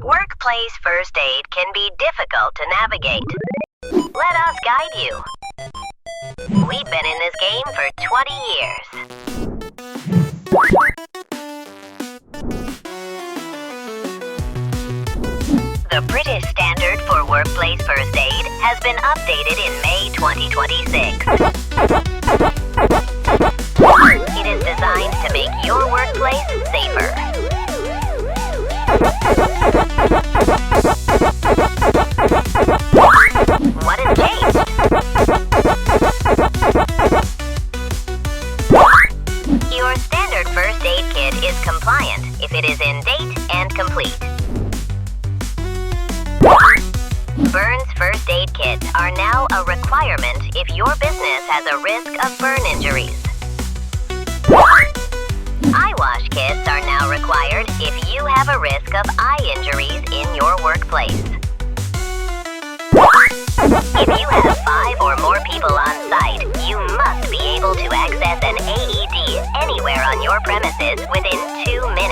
Workplace first aid can be difficult to navigate. Let us guide you. We've been in this game for 20 years. The British standard for workplace first aid has been updated in May 2026. It is designed to make your workplace safer. What has changed? Your standard first aid kit is compliant if it is in date and complete. Burns first aid kits are now a requirement if your business has a risk of burn injuries. Eyewash kits are now required if you have a risk of eye injuries in your workplace. If you have 5 or more people on site, you must be able to access an AED anywhere on your premises within 2 minutes.